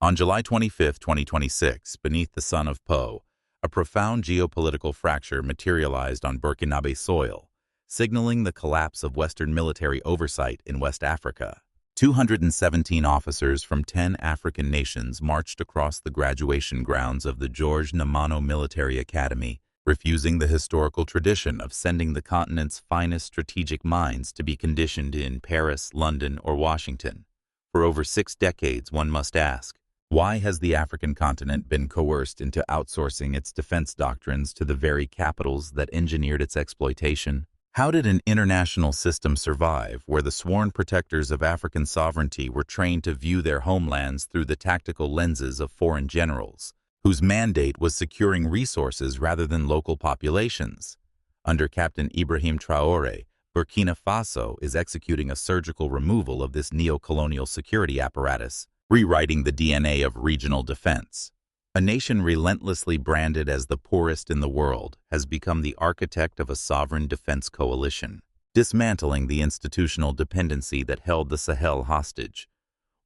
On July 25, 2026, beneath the sun of Po, a profound geopolitical fracture materialized on Burkinabe soil, signaling the collapse of Western military oversight in West Africa. 217 officers from 10 African nations marched across the graduation grounds of the Georges Namano Military Academy, refusing the historical tradition of sending the continent's finest strategic minds to be conditioned in Paris, London, or Washington. For over 6 decades, one must ask, why has the African continent been coerced into outsourcing its defense doctrines to the very capitals that engineered its exploitation? How did an international system survive where the sworn protectors of African sovereignty were trained to view their homelands through the tactical lenses of foreign generals, whose mandate was securing resources rather than local populations? Under Captain Ibrahim Traoré, Burkina Faso is executing a surgical removal of this neo-colonial security apparatus, rewriting the DNA of regional defense. A nation relentlessly branded as the poorest in the world has become the architect of a sovereign defense coalition, dismantling the institutional dependency that held the Sahel hostage.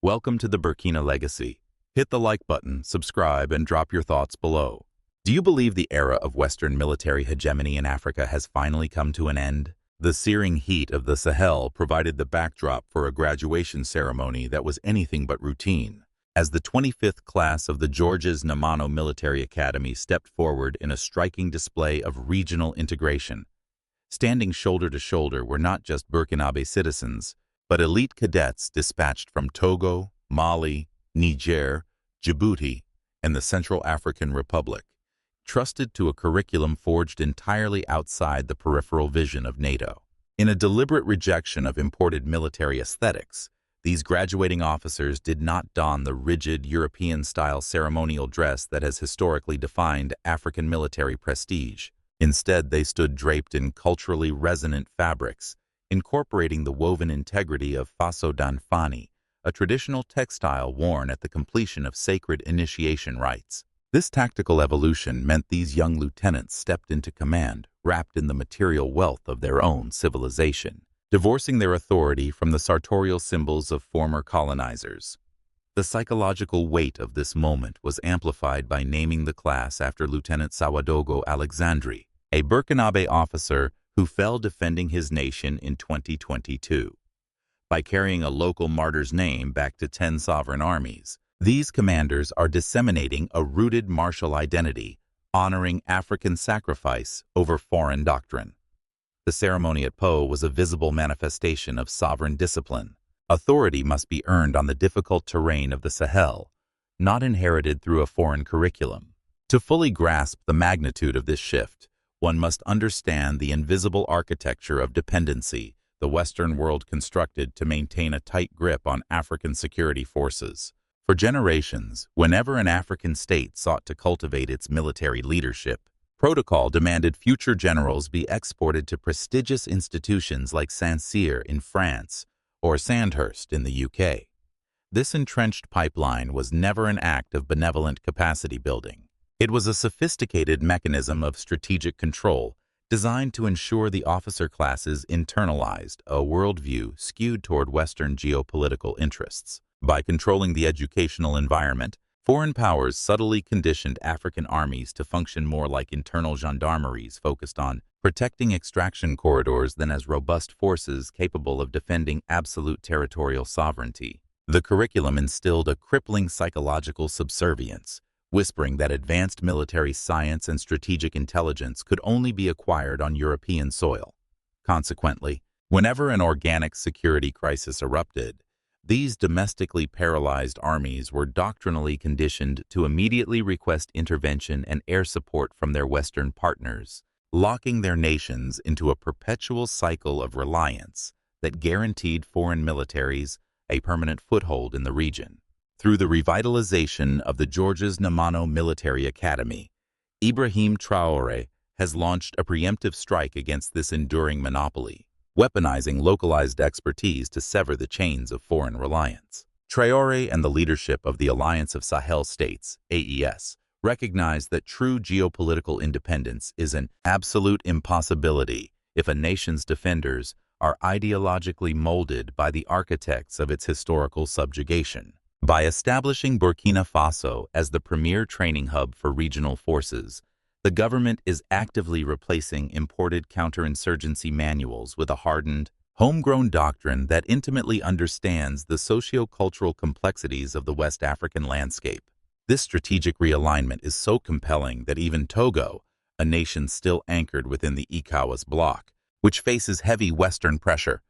Welcome to the Burkina legacy. Hit the like button, subscribe, and drop your thoughts below. Do you believe the era of Western military hegemony in Africa has finally come to an end? The searing heat of the Sahel provided the backdrop for a graduation ceremony that was anything but routine. As the 25th class of the Georges Namano Military Academy stepped forward in a striking display of regional integration. Standing shoulder to shoulder were not just Burkinabe citizens, but elite cadets dispatched from Togo, Mali, Niger, Djibouti, and the Central African Republic, trusted to a curriculum forged entirely outside the peripheral vision of NATO. In a deliberate rejection of imported military aesthetics, these graduating officers did not don the rigid European-style ceremonial dress that has historically defined African military prestige. Instead, they stood draped in culturally resonant fabrics, incorporating the woven integrity of Faso Dan Fani, a traditional textile worn at the completion of sacred initiation rites. This tactical evolution meant these young lieutenants stepped into command, wrapped in the material wealth of their own civilization, divorcing their authority from the sartorial symbols of former colonizers. The psychological weight of this moment was amplified by naming the class after Lieutenant Sawadogo Alexandri, a Burkinabe officer who fell defending his nation in 2022. By carrying a local martyr's name back to 10 sovereign armies, these commanders are disseminating a rooted martial identity, honoring African sacrifice over foreign doctrine. The ceremony at Po was a visible manifestation of sovereign discipline. Authority must be earned on the difficult terrain of the Sahel, not inherited through a foreign curriculum. To fully grasp the magnitude of this shift, one must understand the invisible architecture of dependency the Western world constructed to maintain a tight grip on African security forces. For generations, whenever an African state sought to cultivate its military leadership, protocol demanded future generals be exported to prestigious institutions like Saint-Cyr in France or Sandhurst in the UK. This entrenched pipeline was never an act of benevolent capacity building. It was a sophisticated mechanism of strategic control designed to ensure the officer classes internalized a worldview skewed toward Western geopolitical interests. By controlling the educational environment, foreign powers subtly conditioned African armies to function more like internal gendarmeries focused on protecting extraction corridors than as robust forces capable of defending absolute territorial sovereignty. The curriculum instilled a crippling psychological subservience, whispering that advanced military science and strategic intelligence could only be acquired on European soil. Consequently, whenever an organic security crisis erupted, these domestically paralyzed armies were doctrinally conditioned to immediately request intervention and air support from their Western partners, locking their nations into a perpetual cycle of reliance that guaranteed foreign militaries a permanent foothold in the region. Through the revitalization of the Georges Namano Military Academy, Ibrahim Traoré has launched a preemptive strike against this enduring monopoly, weaponizing localized expertise to sever the chains of foreign reliance. Traoré and the leadership of the Alliance of Sahel States, AES, recognize that true geopolitical independence is an absolute impossibility if a nation's defenders are ideologically molded by the architects of its historical subjugation. By establishing Burkina Faso as the premier training hub for regional forces, the government is actively replacing imported counterinsurgency manuals with a hardened, homegrown doctrine that intimately understands the socio-cultural complexities of the West African landscape. This strategic realignment is so compelling that even Togo, a nation still anchored within the ECOWAS bloc, which faces heavy Western pressure,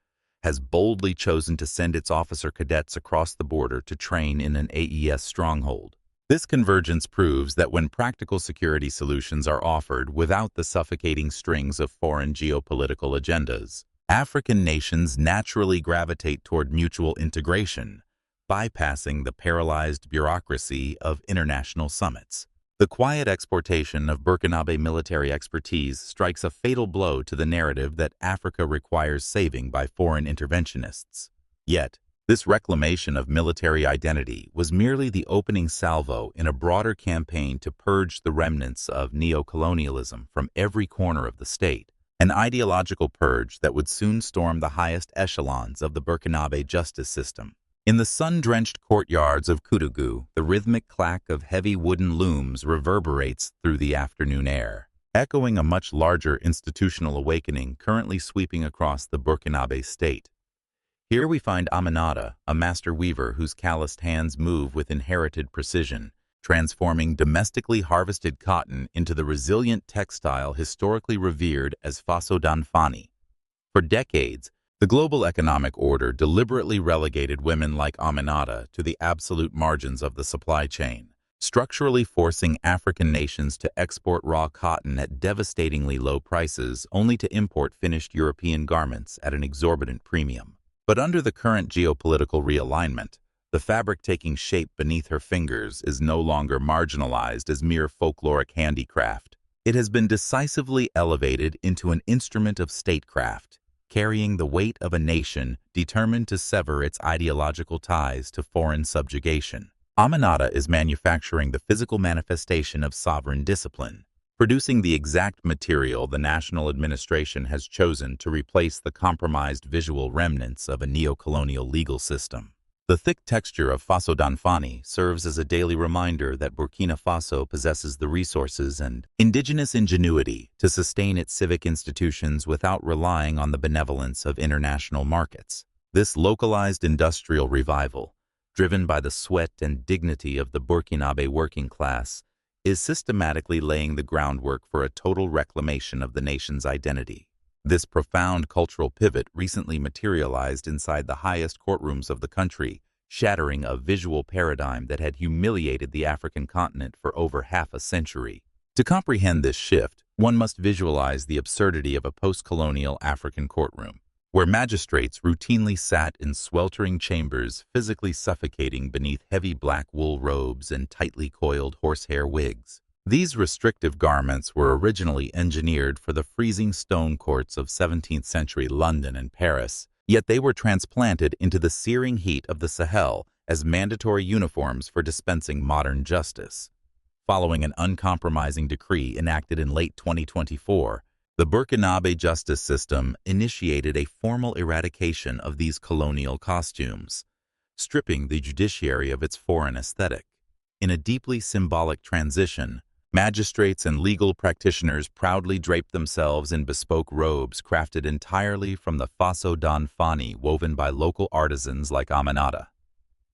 has boldly chosen to send its officer cadets across the border to train in an AES stronghold. This convergence proves that when practical security solutions are offered without the suffocating strings of foreign geopolitical agendas, African nations naturally gravitate toward mutual integration, bypassing the paralyzed bureaucracy of international summits. The quiet exportation of Burkinabe military expertise strikes a fatal blow to the narrative that Africa requires saving by foreign interventionists. Yet, this reclamation of military identity was merely the opening salvo in a broader campaign to purge the remnants of neo-colonialism from every corner of the state, an ideological purge that would soon storm the highest echelons of the Burkinabe justice system. In the sun-drenched courtyards of Koudougou, the rhythmic clack of heavy wooden looms reverberates through the afternoon air, echoing a much larger institutional awakening currently sweeping across the Burkinabe state. Here we find Aminata, a master weaver whose calloused hands move with inherited precision, transforming domestically harvested cotton into the resilient textile historically revered as Faso Dan Fani. For decades, the global economic order deliberately relegated women like Aminata to the absolute margins of the supply chain, structurally forcing African nations to export raw cotton at devastatingly low prices only to import finished European garments at an exorbitant premium. But under the current geopolitical realignment, the fabric taking shape beneath her fingers is no longer marginalized as mere folkloric handicraft. It has been decisively elevated into an instrument of statecraft, carrying the weight of a nation determined to sever its ideological ties to foreign subjugation. Aminata is manufacturing the physical manifestation of sovereign discipline, producing the exact material the national administration has chosen to replace the compromised visual remnants of a neo-colonial legal system. The thick texture of Faso Dan Fani serves as a daily reminder that Burkina Faso possesses the resources and indigenous ingenuity to sustain its civic institutions without relying on the benevolence of international markets. This localized industrial revival, driven by the sweat and dignity of the Burkinabe working class, is systematically laying the groundwork for a total reclamation of the nation's identity. This profound cultural pivot recently materialized inside the highest courtrooms of the country, shattering a visual paradigm that had humiliated the African continent for over half a century. To comprehend this shift, one must visualize the absurdity of a post-colonial African courtroom, where magistrates routinely sat in sweltering chambers, physically suffocating beneath heavy black wool robes and tightly coiled horsehair wigs. These restrictive garments were originally engineered for the freezing stone courts of 17th-century London and Paris, yet they were transplanted into the searing heat of the Sahel as mandatory uniforms for dispensing modern justice. Following an uncompromising decree enacted in late 2024, the Burkinabe justice system initiated a formal eradication of these colonial costumes, stripping the judiciary of its foreign aesthetic. In a deeply symbolic transition, magistrates and legal practitioners proudly draped themselves in bespoke robes crafted entirely from the Faso Dan Fani woven by local artisans like Aminata.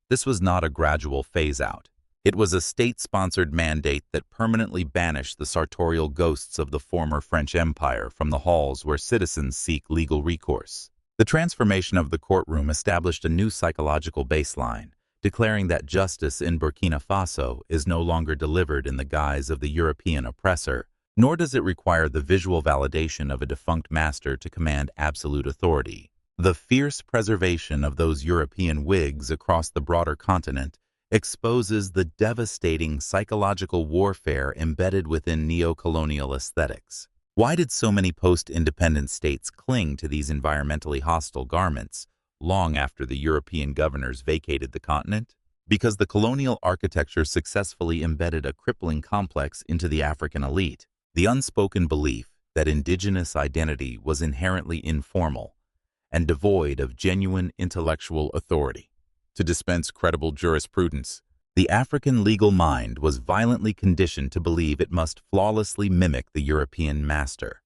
This was not a gradual phase-out. It was a state-sponsored mandate that permanently banished the sartorial ghosts of the former French Empire from the halls where citizens seek legal recourse. The transformation of the courtroom established a new psychological baseline, declaring that justice in Burkina Faso is no longer delivered in the guise of the European oppressor, nor does it require the visual validation of a defunct master to command absolute authority. The fierce preservation of those European wigs across the broader continent exposes the devastating psychological warfare embedded within neo-colonial aesthetics. Why did so many post-independent states cling to these environmentally hostile garments long after the European governors vacated the continent? Because the colonial architecture successfully embedded a crippling complex into the African elite, the unspoken belief that indigenous identity was inherently informal and devoid of genuine intellectual authority. to dispense credible jurisprudence. The African legal mind was violently conditioned to believe it must flawlessly mimic the European master.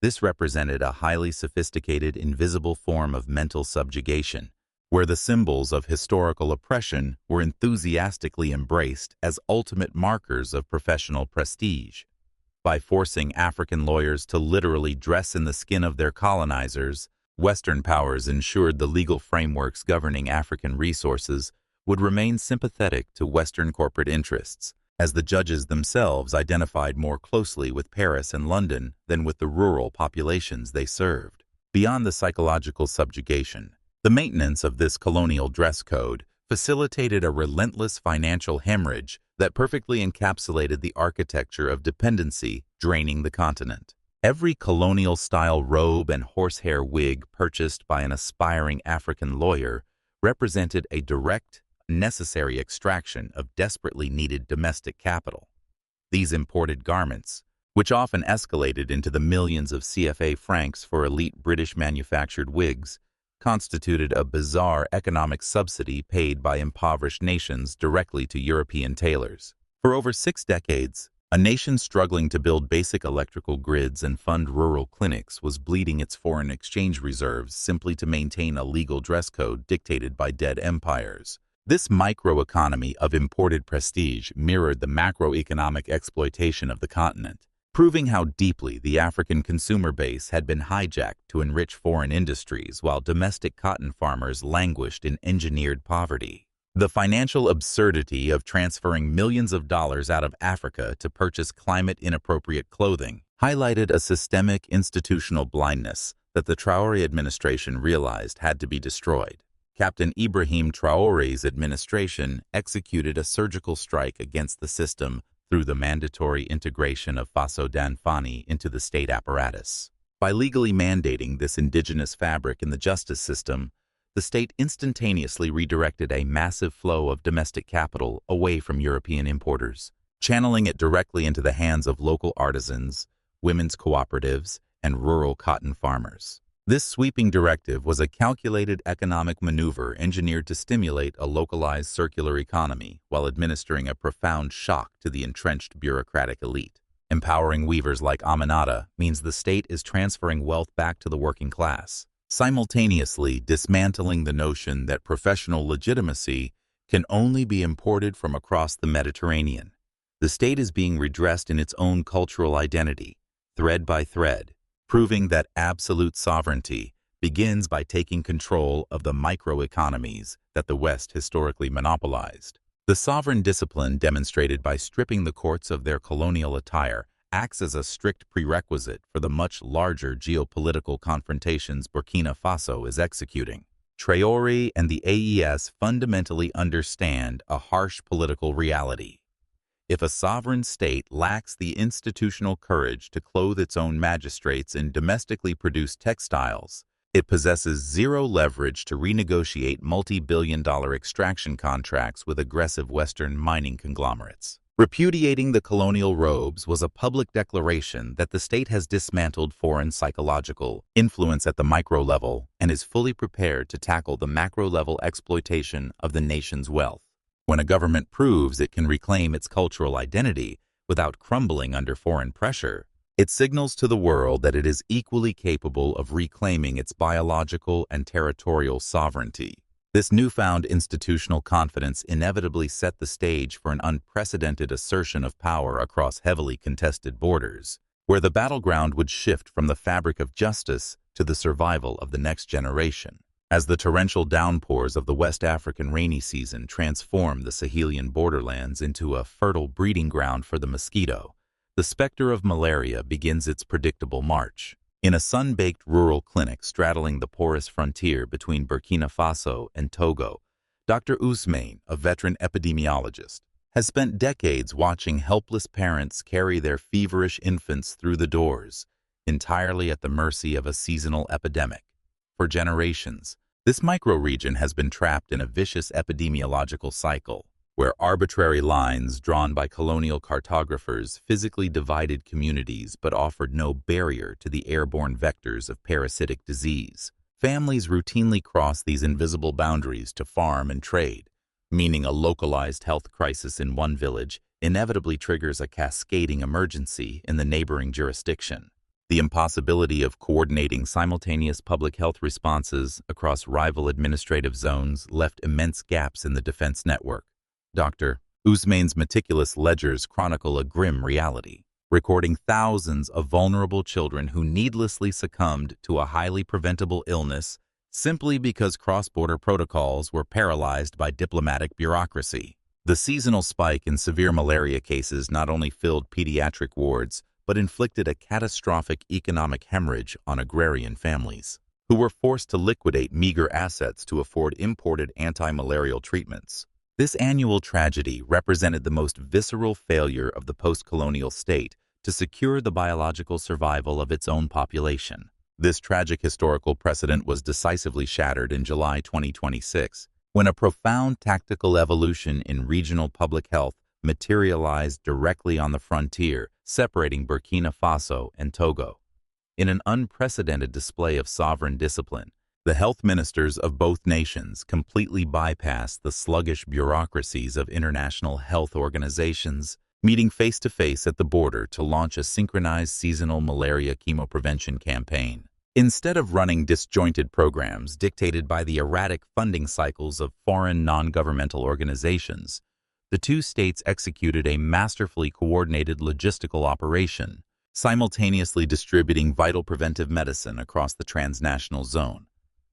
This represented a highly sophisticated, invisible form of mental subjugation, where the symbols of historical oppression were enthusiastically embraced as ultimate markers of professional prestige. By forcing African lawyers to literally dress in the skin of their colonizers, Western powers ensured the legal frameworks governing African resources would remain sympathetic to Western corporate interests, as the judges themselves identified more closely with Paris and London than with the rural populations they served. Beyond the psychological subjugation, the maintenance of this colonial dress code facilitated a relentless financial hemorrhage that perfectly encapsulated the architecture of dependency draining the continent. Every colonial-style robe and horsehair wig purchased by an aspiring African lawyer represented a direct, necessary extraction of desperately needed domestic capital. These imported garments, which often escalated into the millions of CFA francs for elite British manufactured wigs, constituted a bizarre economic subsidy paid by impoverished nations directly to European tailors. For over 6 decades, a nation struggling to build basic electrical grids and fund rural clinics was bleeding its foreign exchange reserves simply to maintain a legal dress code dictated by dead empires. This microeconomy of imported prestige mirrored the macroeconomic exploitation of the continent, proving how deeply the African consumer base had been hijacked to enrich foreign industries while domestic cotton farmers languished in engineered poverty. The financial absurdity of transferring millions of dollars out of Africa to purchase climate-inappropriate clothing highlighted a systemic institutional blindness that the Traoré administration realized had to be destroyed. Captain Ibrahim Traoré's administration executed a surgical strike against the system through the mandatory integration of Faso Dan Fani into the state apparatus. By legally mandating this indigenous fabric in the justice system, the state instantaneously redirected a massive flow of domestic capital away from European importers, channeling it directly into the hands of local artisans, women's cooperatives, and rural cotton farmers. This sweeping directive was a calculated economic maneuver engineered to stimulate a localized circular economy while administering a profound shock to the entrenched bureaucratic elite. Empowering weavers like Aminata means the state is transferring wealth back to the working class, simultaneously dismantling the notion that professional legitimacy can only be imported from across the Mediterranean. The state is being redressed in its own cultural identity, thread by thread, proving that absolute sovereignty begins by taking control of the microeconomies that the West historically monopolized. The sovereign discipline demonstrated by stripping the courts of their colonial attire acts as a strict prerequisite for the much larger geopolitical confrontations Burkina Faso is executing. Traoré and the AES fundamentally understand a harsh political reality. If a sovereign state lacks the institutional courage to clothe its own magistrates in domestically produced textiles, it possesses zero leverage to renegotiate multi-billion-dollar extraction contracts with aggressive Western mining conglomerates. Repudiating the colonial robes was a public declaration that the state has dismantled foreign psychological influence at the micro level and is fully prepared to tackle the macro-level exploitation of the nation's wealth. When a government proves it can reclaim its cultural identity without crumbling under foreign pressure, it signals to the world that it is equally capable of reclaiming its biological and territorial sovereignty. This newfound institutional confidence inevitably set the stage for an unprecedented assertion of power across heavily contested borders, where the battleground would shift from the fabric of justice to the survival of the next generation. As the torrential downpours of the West African rainy season transform the Sahelian borderlands into a fertile breeding ground for the mosquito, the specter of malaria begins its predictable march. In a sun-baked rural clinic straddling the Poorest frontier between Burkina Faso and Togo, Dr. Ousmane, a veteran epidemiologist, has spent decades watching helpless parents carry their feverish infants through the doors, entirely at the mercy of a seasonal epidemic. For generations, this microregion has been trapped in a vicious epidemiological cycle, where arbitrary lines drawn by colonial cartographers physically divided communities but offered no barrier to the airborne vectors of parasitic disease. Families routinely cross these invisible boundaries to farm and trade, meaning a localized health crisis in one village inevitably triggers a cascading emergency in the neighboring jurisdiction. The impossibility of coordinating simultaneous public health responses across rival administrative zones left immense gaps in the defense network. Dr. Ousmane's meticulous ledgers chronicle a grim reality, recording thousands of vulnerable children who needlessly succumbed to a highly preventable illness simply because cross-border protocols were paralyzed by diplomatic bureaucracy. The seasonal spike in severe malaria cases not only filled pediatric wards, but inflicted a catastrophic economic hemorrhage on agrarian families, who were forced to liquidate meager assets to afford imported anti-malarial treatments. This annual tragedy represented the most visceral failure of the post-colonial state to secure the biological survival of its own population. This tragic historical precedent was decisively shattered in July 2026, when a profound tactical evolution in regional public health materialized directly on the frontier, separating Burkina Faso and Togo. In an unprecedented display of sovereign discipline, the health ministers of both nations completely bypassed the sluggish bureaucracies of international health organizations, meeting face-to-face at the border to launch a synchronized seasonal malaria chemoprevention campaign. Instead of running disjointed programs dictated by the erratic funding cycles of foreign non-governmental organizations, the two states executed a masterfully coordinated logistical operation, simultaneously distributing vital preventive medicine across the transnational zone.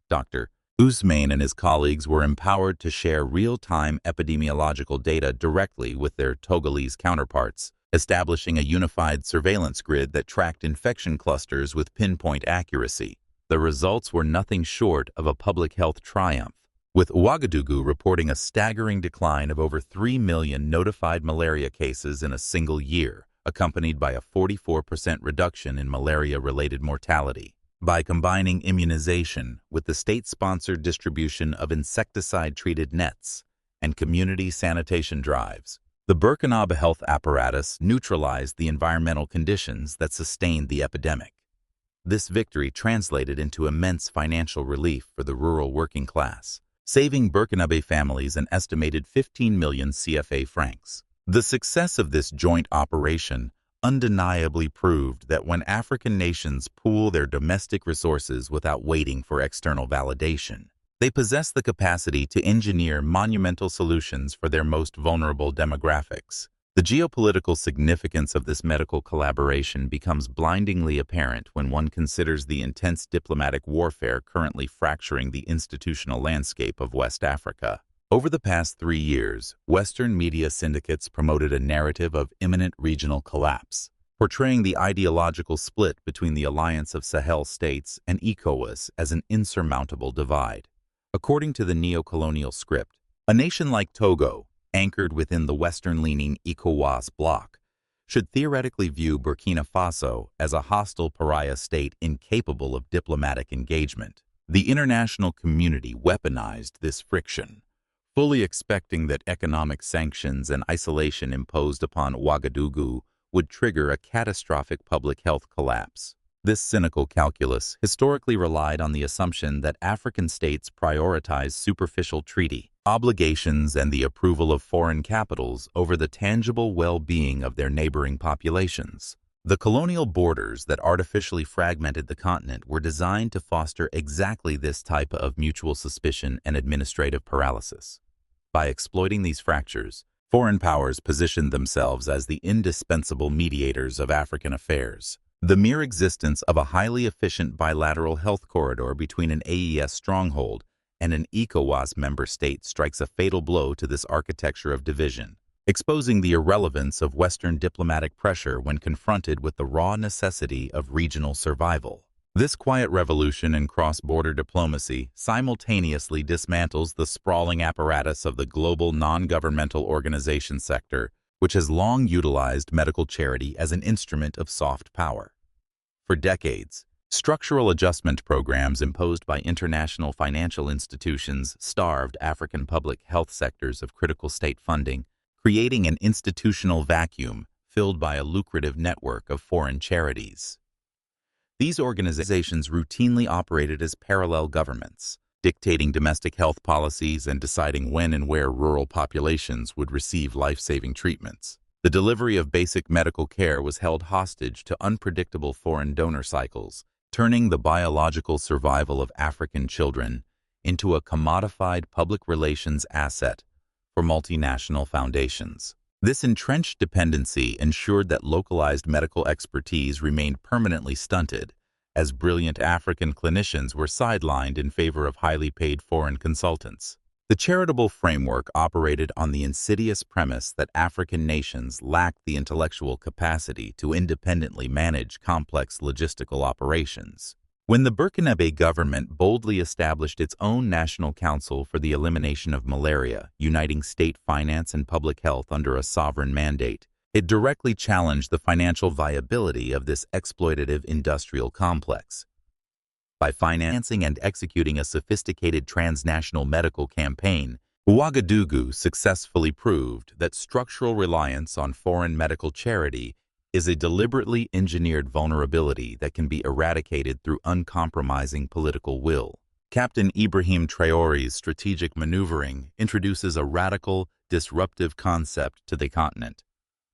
Dr. Ousmane and his colleagues were empowered to share real-time epidemiological data directly with their Togolese counterparts, establishing a unified surveillance grid that tracked infection clusters with pinpoint accuracy. The results were nothing short of a public health triumph, with Ouagadougou reporting a staggering decline of over 3 million notified malaria cases in a single year, accompanied by a 44% reduction in malaria-related mortality. By combining immunization with the state-sponsored distribution of insecticide-treated nets and community sanitation drives, the Burkina health apparatus neutralized the environmental conditions that sustained the epidemic. This victory translated into immense financial relief for the rural working class, saving Burkinabe families an estimated 15 million CFA francs. The success of this joint operation undeniably proved that when African nations pool their domestic resources without waiting for external validation, they possess the capacity to engineer monumental solutions for their most vulnerable demographics. The geopolitical significance of this medical collaboration becomes blindingly apparent when one considers the intense diplomatic warfare currently fracturing the institutional landscape of West Africa. Over the past 3 years, Western media syndicates promoted a narrative of imminent regional collapse, portraying the ideological split between the Alliance of Sahel States and ECOWAS as an insurmountable divide. According to the neo-colonial script, a nation like Togo, anchored within the Western-leaning ECOWAS bloc, should theoretically view Burkina Faso as a hostile pariah state incapable of diplomatic engagement. The international community weaponized this friction, fully expecting that economic sanctions and isolation imposed upon Ouagadougou would trigger a catastrophic public health collapse. This cynical calculus historically relied on the assumption that African states prioritize superficial treaty obligations and the approval of foreign capitals over the tangible well-being of their neighboring populations. The colonial borders that artificially fragmented the continent were designed to foster exactly this type of mutual suspicion and administrative paralysis. By exploiting these fractures, foreign powers positioned themselves as the indispensable mediators of African affairs. The mere existence of a highly efficient bilateral health corridor between an AES stronghold and an ECOWAS member state strikes a fatal blow to this architecture of division, exposing the irrelevance of Western diplomatic pressure when confronted with the raw necessity of regional survival. This quiet revolution in cross-border diplomacy simultaneously dismantles the sprawling apparatus of the global non-governmental organization sector, which has long utilized medical charity as an instrument of soft power. For decades, structural adjustment programs imposed by international financial institutions starved African public health sectors of critical state funding, creating an institutional vacuum filled by a lucrative network of foreign charities. These organizations routinely operated as parallel governments, dictating domestic health policies and deciding when and where rural populations would receive life-saving treatments. The delivery of basic medical care was held hostage to unpredictable foreign donor cycles, turning the biological survival of African children into a commodified public relations asset for multinational foundations. This entrenched dependency ensured that localized medical expertise remained permanently stunted, as brilliant African clinicians were sidelined in favor of highly paid foreign consultants. The charitable framework operated on the insidious premise that African nations lacked the intellectual capacity to independently manage complex logistical operations. When the Burkinabe government boldly established its own National Council for the Elimination of Malaria, uniting state finance and public health under a sovereign mandate, it directly challenged the financial viability of this exploitative industrial complex. By financing and executing a sophisticated transnational medical campaign, Ouagadougou successfully proved that structural reliance on foreign medical charity is a deliberately engineered vulnerability that can be eradicated through uncompromising political will. Captain Ibrahim Traoré's strategic maneuvering introduces a radical, disruptive concept to the continent: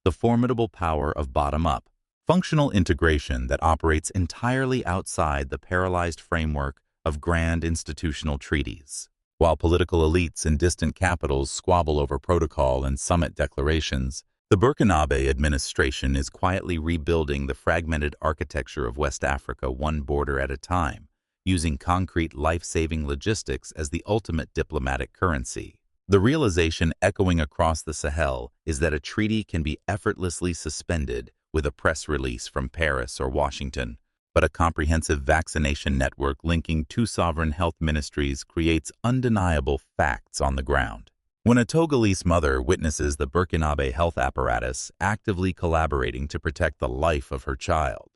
the formidable power of bottom-up, functional integration that operates entirely outside the paralyzed framework of grand institutional treaties. While political elites in distant capitals squabble over protocol and summit declarations, the Burkinabe administration is quietly rebuilding the fragmented architecture of West Africa one border at a time, using concrete life-saving logistics as the ultimate diplomatic currency. The realization echoing across the Sahel is that a treaty can be effortlessly suspended with a press release from Paris or Washington, but a comprehensive vaccination network linking two sovereign health ministries creates undeniable facts on the ground. When a Togolese mother witnesses the Burkinabe health apparatus actively collaborating to protect the life of her child,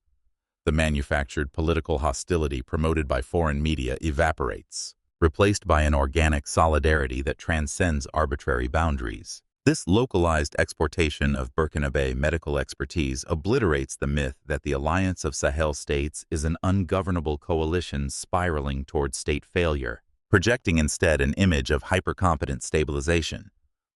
the manufactured political hostility promoted by foreign media evaporates, replaced by an organic solidarity that transcends arbitrary boundaries. This localized exportation of Burkinabe medical expertise obliterates the myth that the Alliance of Sahel States is an ungovernable coalition spiraling toward state failure, projecting instead an image of hyper-competent stabilization.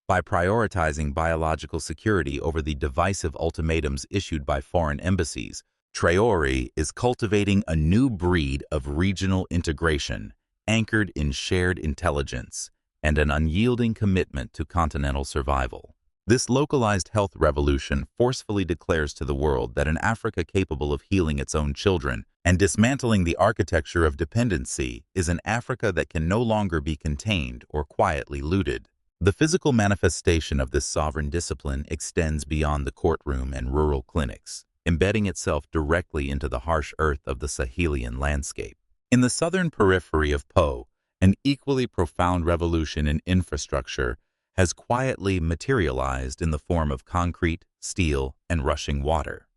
By prioritizing biological security over the divisive ultimatums issued by foreign embassies, Traoré is cultivating a new breed of regional integration, anchored in shared intelligence and an unyielding commitment to continental survival. This localized health revolution forcefully declares to the world that an Africa capable of healing its own children and dismantling the architecture of dependency is an Africa that can no longer be contained or quietly looted. The physical manifestation of this sovereign discipline extends beyond the courtroom and rural clinics, embedding itself directly into the harsh earth of the Sahelian landscape. In the southern periphery of Po, an equally profound revolution in infrastructure has quietly materialized in the form of concrete, steel, and rushing water.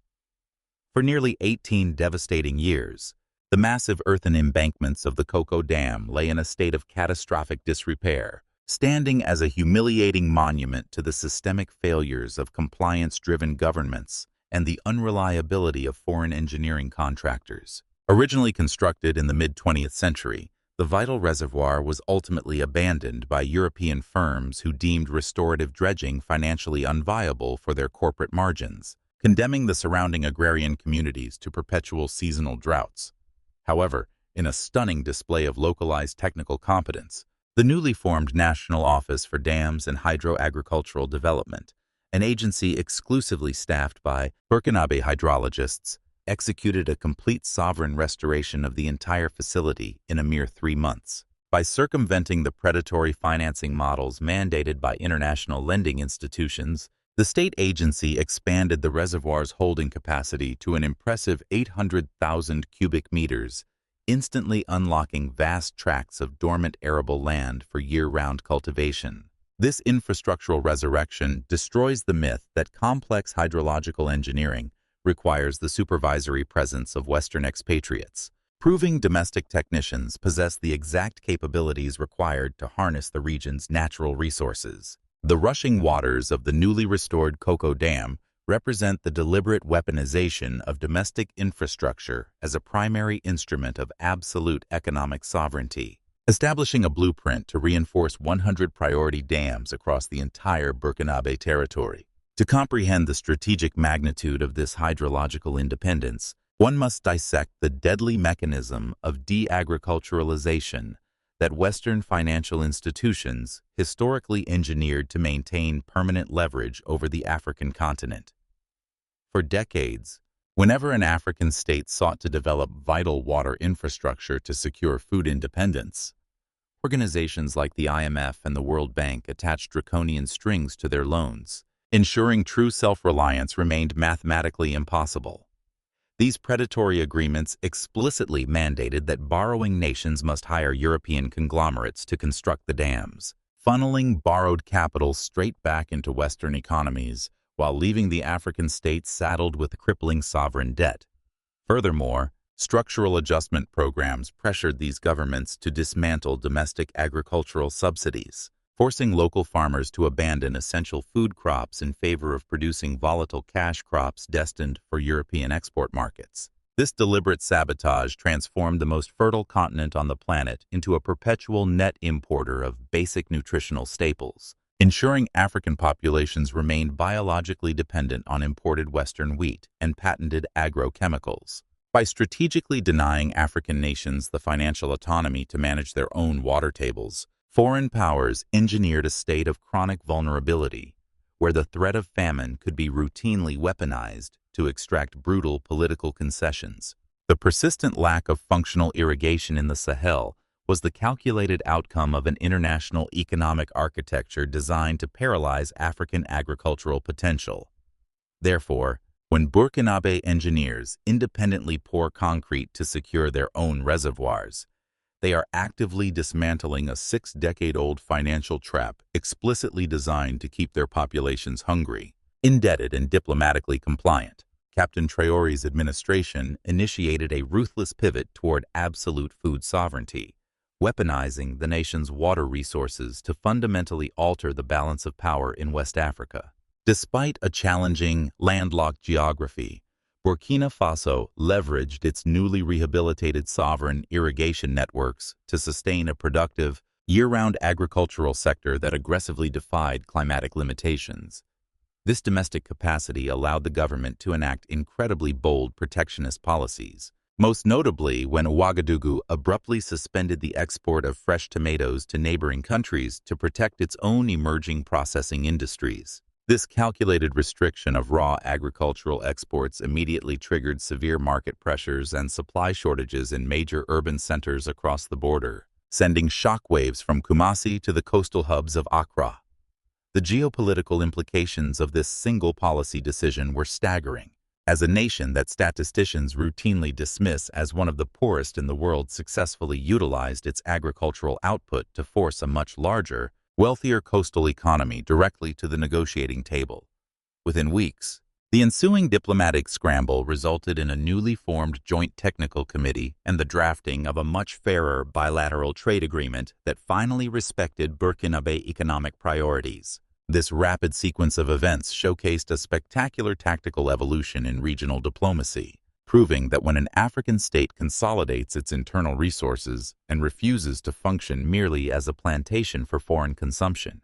For nearly 18 devastating years, the massive earthen embankments of the Koko Dam lay in a state of catastrophic disrepair, standing as a humiliating monument to the systemic failures of compliance-driven governments and the unreliability of foreign engineering contractors. Originally constructed in the mid-20th century, the vital reservoir was ultimately abandoned by European firms who deemed restorative dredging financially unviable for their corporate margins, condemning the surrounding agrarian communities to perpetual seasonal droughts. However, in a stunning display of localized technical competence, the newly formed National Office for Dams and Hydro-Agricultural Development, an agency exclusively staffed by Burkinabe hydrologists, executed a complete sovereign restoration of the entire facility in a mere 3 months. By circumventing the predatory financing models mandated by international lending institutions, the state agency expanded the reservoir's holding capacity to an impressive 800,000 cubic meters, instantly unlocking vast tracts of dormant arable land for year-round cultivation. This infrastructural resurrection destroys the myth that complex hydrological engineering requires the supervisory presence of Western expatriates, proving domestic technicians possess the exact capabilities required to harness the region's natural resources. The rushing waters of the newly restored Koko Dam represent the deliberate weaponization of domestic infrastructure as a primary instrument of absolute economic sovereignty, establishing a blueprint to reinforce 100 priority dams across the entire Burkinabe territory. To comprehend the strategic magnitude of this hydrological independence, one must dissect the deadly mechanism of de-agriculturalization that Western financial institutions historically engineered to maintain permanent leverage over the African continent. For decades, whenever an African state sought to develop vital water infrastructure to secure food independence, organizations like the IMF and the World Bank attached draconian strings to their loans, ensuring true self-reliance remained mathematically impossible. These predatory agreements explicitly mandated that borrowing nations must hire European conglomerates to construct the dams, funneling borrowed capital straight back into Western economies while leaving the African states saddled with crippling sovereign debt. Furthermore, structural adjustment programs pressured these governments to dismantle domestic agricultural subsidies, forcing local farmers to abandon essential food crops in favor of producing volatile cash crops destined for European export markets. This deliberate sabotage transformed the most fertile continent on the planet into a perpetual net importer of basic nutritional staples, ensuring African populations remained biologically dependent on imported Western wheat and patented agrochemicals. By strategically denying African nations the financial autonomy to manage their own water tables, foreign powers engineered a state of chronic vulnerability, where the threat of famine could be routinely weaponized to extract brutal political concessions. The persistent lack of functional irrigation in the Sahel was the calculated outcome of an international economic architecture designed to paralyze African agricultural potential. Therefore, when Burkinabe engineers independently pour concrete to secure their own reservoirs, they are actively dismantling a 6-decade-old financial trap explicitly designed to keep their populations hungry, indebted, and diplomatically compliant. Captain Traoré's administration initiated a ruthless pivot toward absolute food sovereignty, weaponizing the nation's water resources to fundamentally alter the balance of power in West Africa. Despite a challenging, landlocked geography, Burkina Faso leveraged its newly rehabilitated sovereign irrigation networks to sustain a productive, year-round agricultural sector that aggressively defied climatic limitations. This domestic capacity allowed the government to enact incredibly bold protectionist policies, most notably when Ouagadougou abruptly suspended the export of fresh tomatoes to neighboring countries to protect its own emerging processing industries. This calculated restriction of raw agricultural exports immediately triggered severe market pressures and supply shortages in major urban centers across the border, sending shockwaves from Kumasi to the coastal hubs of Accra. The geopolitical implications of this single policy decision were staggering. As a nation that statisticians routinely dismiss as one of the poorest in the world successfully utilized its agricultural output to force a much larger, wealthier coastal economy directly to the negotiating table. Within weeks, the ensuing diplomatic scramble resulted in a newly formed joint technical committee and the drafting of a much fairer bilateral trade agreement that finally respected Burkinabe economic priorities. This rapid sequence of events showcased a spectacular tactical evolution in regional diplomacy, proving that when an African state consolidates its internal resources and refuses to function merely as a plantation for foreign consumption,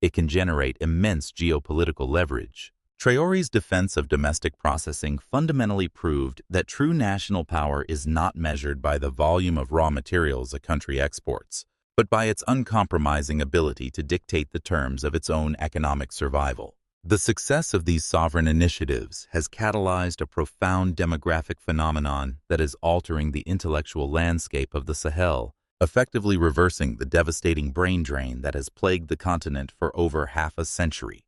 it can generate immense geopolitical leverage. Traoré's defense of domestic processing fundamentally proved that true national power is not measured by the volume of raw materials a country exports, but by its uncompromising ability to dictate the terms of its own economic survival. The success of these sovereign initiatives has catalyzed a profound demographic phenomenon that is altering the intellectual landscape of the Sahel, effectively reversing the devastating brain drain that has plagued the continent for over half a century.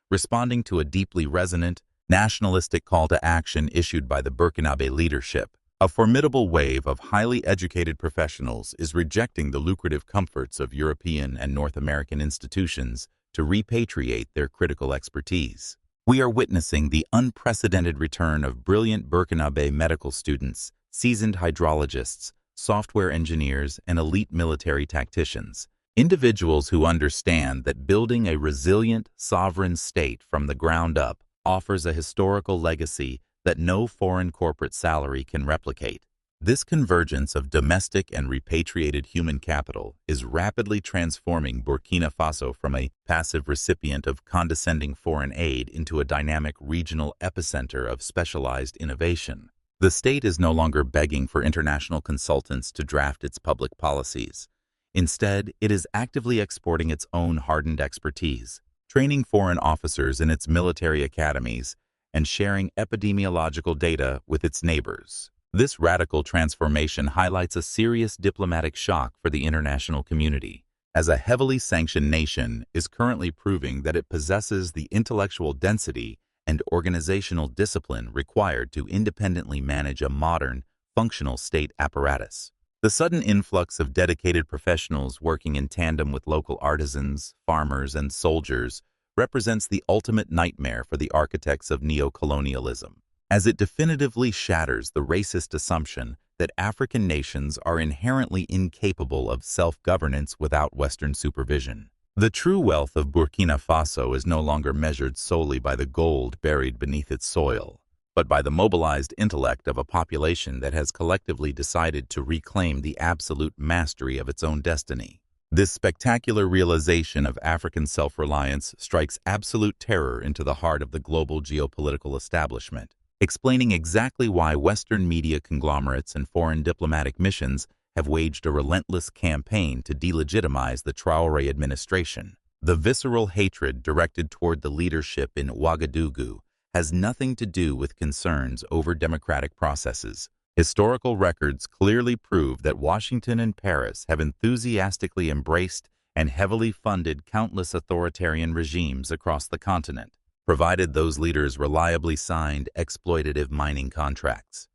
Responding to a deeply resonant, nationalistic call to action issued by the Burkinabe leadership, a formidable wave of highly educated professionals is rejecting the lucrative comforts of European and North American institutions to repatriate their critical expertise. We are witnessing the unprecedented return of brilliant Burkinabe medical students, seasoned hydrologists, software engineers, and elite military tacticians, individuals who understand that building a resilient, sovereign state from the ground up offers a historical legacy that no foreign corporate salary can replicate. This convergence of domestic and repatriated human capital is rapidly transforming Burkina Faso from a passive recipient of condescending foreign aid into a dynamic regional epicenter of specialized innovation. The state is no longer begging for international consultants to draft its public policies. Instead, it is actively exporting its own hardened expertise, training foreign officers in its military academies, and sharing epidemiological data with its neighbors. This radical transformation highlights a serious diplomatic shock for the international community, as a heavily sanctioned nation is currently proving that it possesses the intellectual density and organizational discipline required to independently manage a modern, functional state apparatus. The sudden influx of dedicated professionals working in tandem with local artisans, farmers, and soldiers represents the ultimate nightmare for the architects of neo-colonialism, as it definitively shatters the racist assumption that African nations are inherently incapable of self-governance without Western supervision. The true wealth of Burkina Faso is no longer measured solely by the gold buried beneath its soil, but by the mobilized intellect of a population that has collectively decided to reclaim the absolute mastery of its own destiny. This spectacular realization of African self-reliance strikes absolute terror into the heart of the global geopolitical establishment, explaining exactly why Western media conglomerates and foreign diplomatic missions have waged a relentless campaign to delegitimize the Traoré administration. The visceral hatred directed toward the leadership in Ouagadougou has nothing to do with concerns over democratic processes. Historical records clearly prove that Washington and Paris have enthusiastically embraced and heavily funded countless authoritarian regimes across the continent, provided those leaders reliably signed exploitative mining contracts.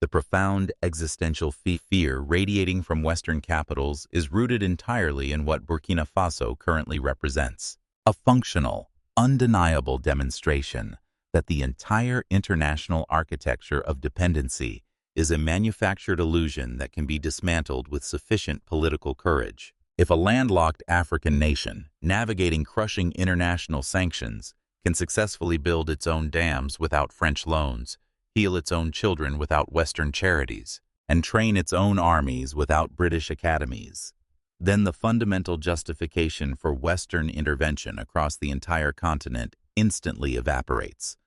The profound existential fear radiating from Western capitals is rooted entirely in what Burkina Faso currently represents: a functional, undeniable demonstration that the entire international architecture of dependency is a manufactured illusion that can be dismantled with sufficient political courage. If a landlocked African nation, navigating crushing international sanctions, can successfully build its own dams without French loans, heal its own children without Western charities, and train its own armies without British academies, then the fundamental justification for Western intervention across the entire continent instantly evaporates.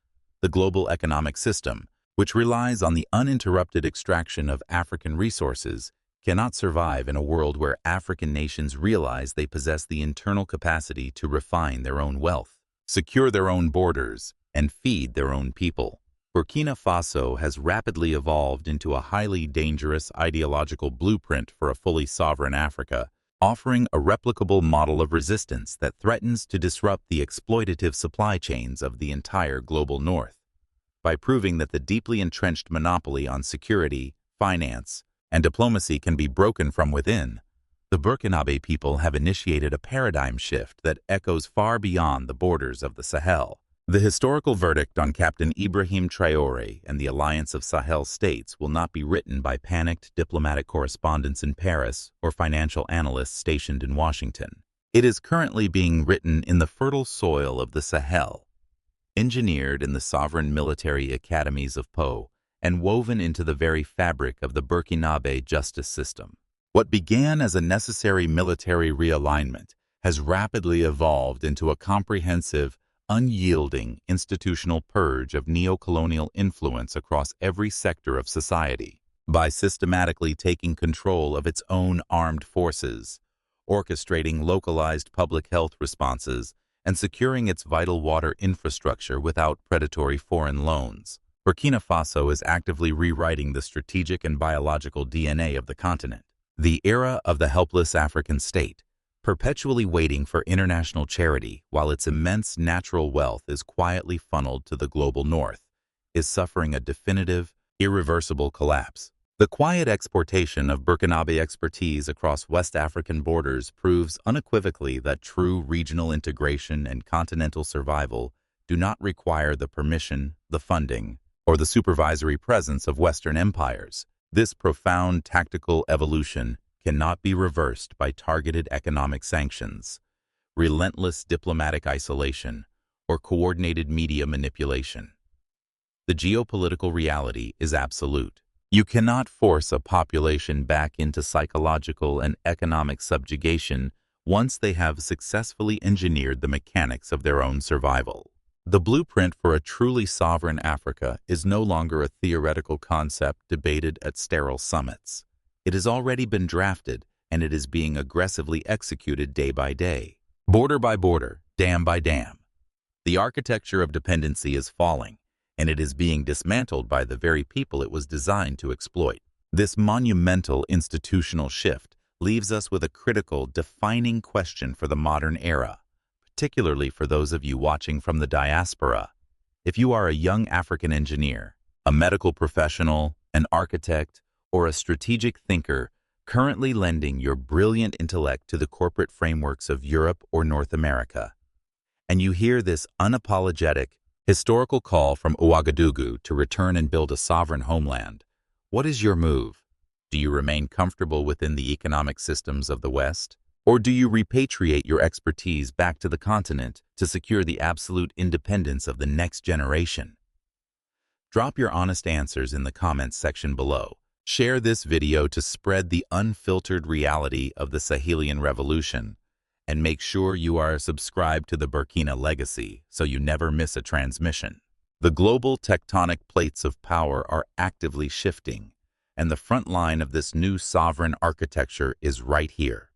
The global economic system, which relies on the uninterrupted extraction of African resources, cannot survive in a world where African nations realize they possess the internal capacity to refine their own wealth, secure their own borders, and feed their own people. Burkina Faso has rapidly evolved into a highly dangerous ideological blueprint for a fully sovereign Africa, offering a replicable model of resistance that threatens to disrupt the exploitative supply chains of the entire global North. By proving that the deeply entrenched monopoly on security, finance, and diplomacy can be broken from within, the Burkinabe people have initiated a paradigm shift that echoes far beyond the borders of the Sahel. The historical verdict on Captain Ibrahim Traoré and the Alliance of Sahel States will not be written by panicked diplomatic correspondents in Paris or financial analysts stationed in Washington. It is currently being written in the fertile soil of the Sahel, engineered in the sovereign military academies of Po, and woven into the very fabric of the Burkinabe justice system. What began as a necessary military realignment has rapidly evolved into a comprehensive, unyielding institutional purge of neo-colonial influence across every sector of society. By systematically taking control of its own armed forces, orchestrating localized public health responses, and securing its vital water infrastructure without predatory foreign loans, Burkina Faso is actively rewriting the strategic and biological DNA of the continent. The era of the helpless African state, perpetually waiting for international charity while its immense natural wealth is quietly funneled to the global north, is suffering a definitive, irreversible collapse. The quiet exportation of Burkinabe expertise across West African borders proves unequivocally that true regional integration and continental survival do not require the permission, the funding, or the supervisory presence of Western empires. This profound tactical evolution cannot be reversed by targeted economic sanctions, relentless diplomatic isolation, or coordinated media manipulation. The geopolitical reality is absolute. You cannot force a population back into psychological and economic subjugation once they have successfully engineered the mechanics of their own survival. The blueprint for a truly sovereign Africa is no longer a theoretical concept debated at sterile summits. It has already been drafted, and it is being aggressively executed day by day, border by border, dam by dam. The architecture of dependency is falling, and it is being dismantled by the very people it was designed to exploit. This monumental institutional shift leaves us with a critical, defining question for the modern era, particularly for those of you watching from the diaspora. If you are a young African engineer, a medical professional, an architect, or a strategic thinker currently lending your brilliant intellect to the corporate frameworks of Europe or North America, and you hear this unapologetic, historical call from Ouagadougou to return and build a sovereign homeland, what is your move? Do you remain comfortable within the economic systems of the West? Or do you repatriate your expertise back to the continent to secure the absolute independence of the next generation? Drop your honest answers in the comments section below. Share this video to spread the unfiltered reality of the Sahelian revolution, and make sure you are subscribed to the Burkina Legacy so you never miss a transmission. The global tectonic plates of power are actively shifting, and the front line of this new sovereign architecture is right here.